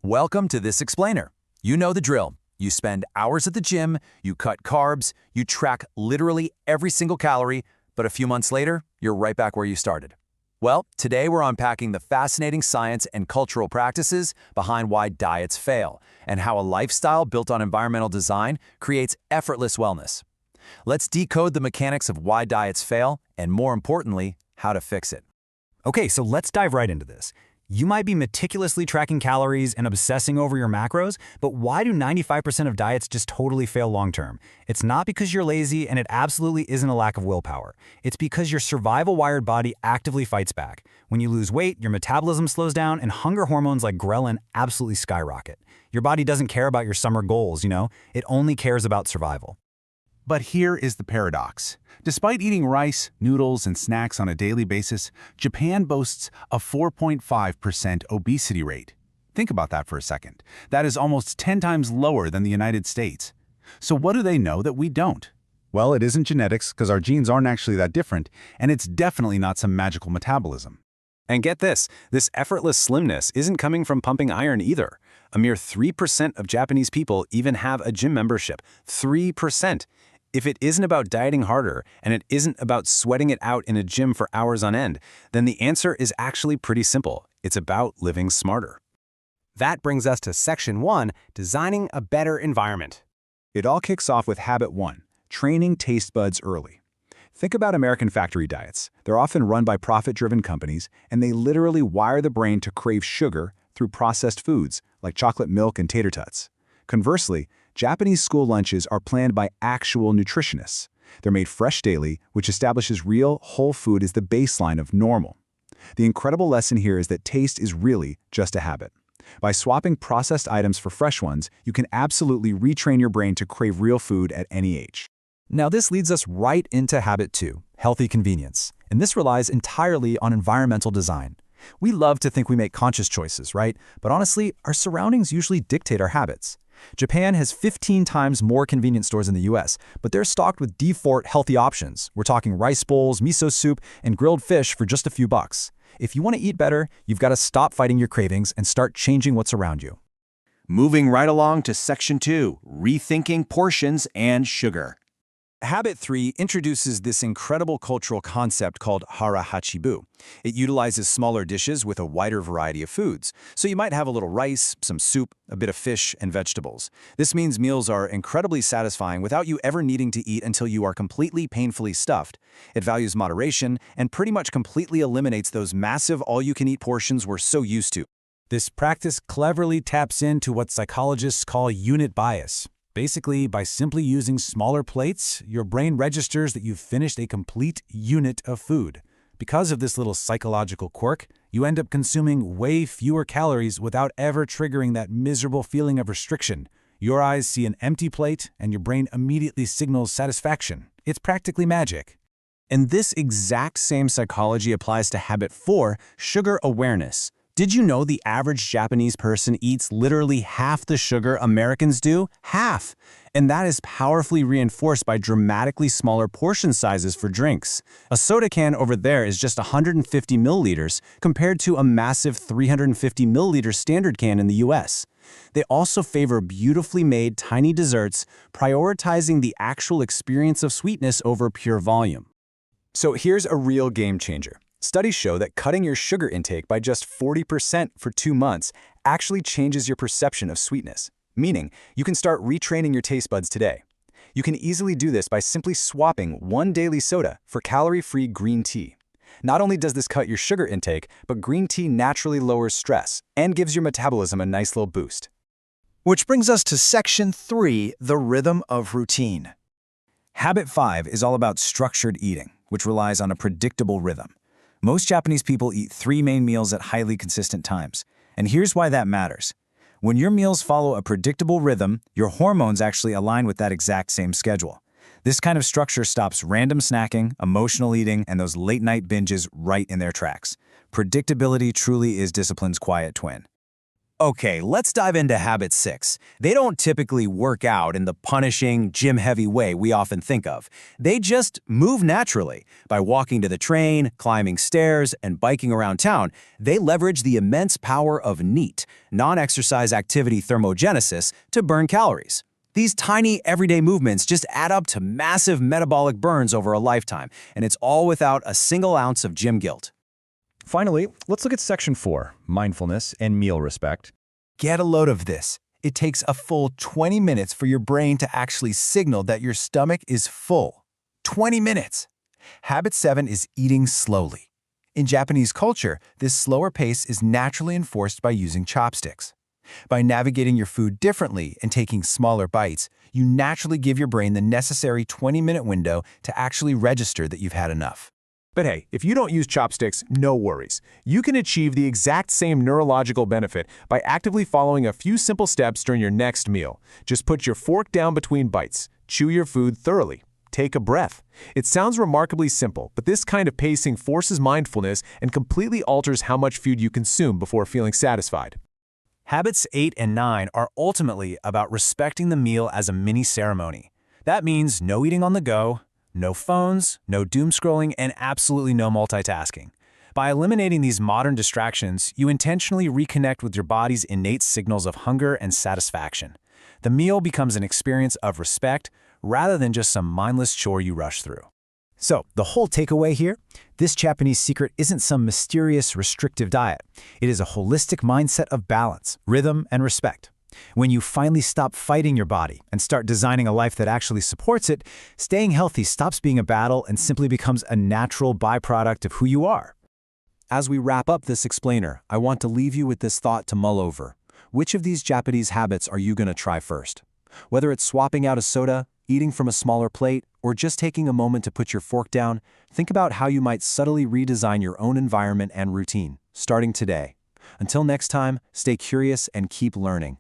Welcome to This Explainer. You know the drill. You spend hours at the gym, you cut carbs, you track literally every single calorie, but a few months later, you're right back where you started. Well, today we're unpacking the fascinating science and cultural practices behind why diets fail, and how a lifestyle built on environmental design creates effortless wellness. Let's decode the mechanics of why diets fail, and more importantly, how to fix it. Okay, so let's dive right into this. You might be meticulously tracking calories and obsessing over your macros, but why do 95% of diets just totally fail long-term? It's not because you're lazy, and it absolutely isn't a lack of willpower. It's because your survival-wired body actively fights back. When you lose weight, your metabolism slows down, and hunger hormones like ghrelin absolutely skyrocket. Your body doesn't care about your summer goals, it only cares about survival. But here is the paradox. Despite eating rice, noodles, and snacks on a daily basis, Japan boasts a 4.5% obesity rate. Think about that for a second. That is almost 10 times lower than the United States. So what do they know that we don't? Well, it isn't genetics, because our genes aren't actually that different, and it's definitely not some magical metabolism. And get this effortless slimness isn't coming from pumping iron either. A mere 3% of Japanese people even have a gym membership. 3%. If it isn't about dieting harder, and it isn't about sweating it out in a gym for hours on end, then the answer is actually pretty simple. It's about living smarter. That brings us to Section 1, Designing a Better Environment. It all kicks off with Habit 1, training taste buds early. Think about American factory diets. They're often run by profit-driven companies, and they literally wire the brain to crave sugar through processed foods like chocolate milk and tater tots. Conversely, Japanese school lunches are planned by actual nutritionists. They're made fresh daily, which establishes real, whole food as the baseline of normal. The incredible lesson here is that taste is really just a habit. By swapping processed items for fresh ones, you can absolutely retrain your brain to crave real food at any age. Now this leads us right into Habit 2, healthy convenience. And this relies entirely on environmental design. We love to think we make conscious choices, right? But honestly, our surroundings usually dictate our habits. Japan has 15 times more convenience stores in the US, but they're stocked with default healthy options. We're talking rice bowls, miso soup, and grilled fish for just a few bucks. If you want to eat better, you've got to stop fighting your cravings and start changing what's around you. Moving right along to Section 2, Rethinking Portions and Sugar. Habit 3 introduces this incredible cultural concept called hara hachibu. It utilizes smaller dishes with a wider variety of foods. So you might have a little rice, some soup, a bit of fish, and vegetables. This means meals are incredibly satisfying without you ever needing to eat until you are completely painfully stuffed. It values moderation and pretty much completely eliminates those massive all-you-can-eat portions we're so used to. This practice cleverly taps into what psychologists call unit bias. Basically, by simply using smaller plates, your brain registers that you've finished a complete unit of food. Because of this little psychological quirk, you end up consuming way fewer calories without ever triggering that miserable feeling of restriction. Your eyes see an empty plate, and your brain immediately signals satisfaction. It's practically magic. And this exact same psychology applies to Habit 4, Sugar Awareness. Did you know the average Japanese person eats literally half the sugar Americans do? Half! And that is powerfully reinforced by dramatically smaller portion sizes for drinks. A soda can over there is just 150 milliliters compared to a massive 350 milliliter standard can in the US. They also favor beautifully made tiny desserts, prioritizing the actual experience of sweetness over pure volume. So here's a real game changer. Studies show that cutting your sugar intake by just 40% for 2 months actually changes your perception of sweetness, meaning you can start retraining your taste buds today. You can easily do this by simply swapping one daily soda for calorie-free green tea. Not only does this cut your sugar intake, but green tea naturally lowers stress and gives your metabolism a nice little boost. Which brings us to Section 3, the rhythm of routine. Habit 5 is all about structured eating, which relies on a predictable rhythm. Most Japanese people eat 3 main meals at highly consistent times. And here's why that matters. When your meals follow a predictable rhythm, your hormones actually align with that exact same schedule. This kind of structure stops random snacking, emotional eating, and those late-night binges right in their tracks. Predictability truly is discipline's quiet twin. Okay, let's dive into habit 6. They don't typically work out in the punishing, gym-heavy way we often think of. They just move naturally. By walking to the train, climbing stairs, and biking around town, they leverage the immense power of NEAT, non-exercise activity thermogenesis, to burn calories. These tiny, everyday movements just add up to massive metabolic burns over a lifetime, and it's all without a single ounce of gym guilt. Finally, let's look at Section 4, mindfulness and meal respect. Get a load of this. It takes a full 20 minutes for your brain to actually signal that your stomach is full. 20 minutes! Habit 7 is eating slowly. In Japanese culture, this slower pace is naturally enforced by using chopsticks. By navigating your food differently and taking smaller bites, you naturally give your brain the necessary 20-minute window to actually register that you've had enough. But hey, if you don't use chopsticks, no worries. You can achieve the exact same neurological benefit by actively following a few simple steps during your next meal. Just put your fork down between bites. Chew your food thoroughly. Take a breath. It sounds remarkably simple, but this kind of pacing forces mindfulness and completely alters how much food you consume before feeling satisfied. Habits 8 and 9 are ultimately about respecting the meal as a mini ceremony. That means no eating on the go, no phones, no doom scrolling, and absolutely no multitasking. By eliminating these modern distractions, you intentionally reconnect with your body's innate signals of hunger and satisfaction. The meal becomes an experience of respect rather than just some mindless chore you rush through. So, the whole takeaway here? This Japanese secret isn't some mysterious, restrictive diet. It is a holistic mindset of balance, rhythm, and respect. When you finally stop fighting your body and start designing a life that actually supports it, staying healthy stops being a battle and simply becomes a natural byproduct of who you are. As we wrap up this explainer, I want to leave you with this thought to mull over. Which of these Japanese habits are you going to try first? Whether it's swapping out a soda, eating from a smaller plate, or just taking a moment to put your fork down, think about how you might subtly redesign your own environment and routine, starting today. Until next time, stay curious and keep learning.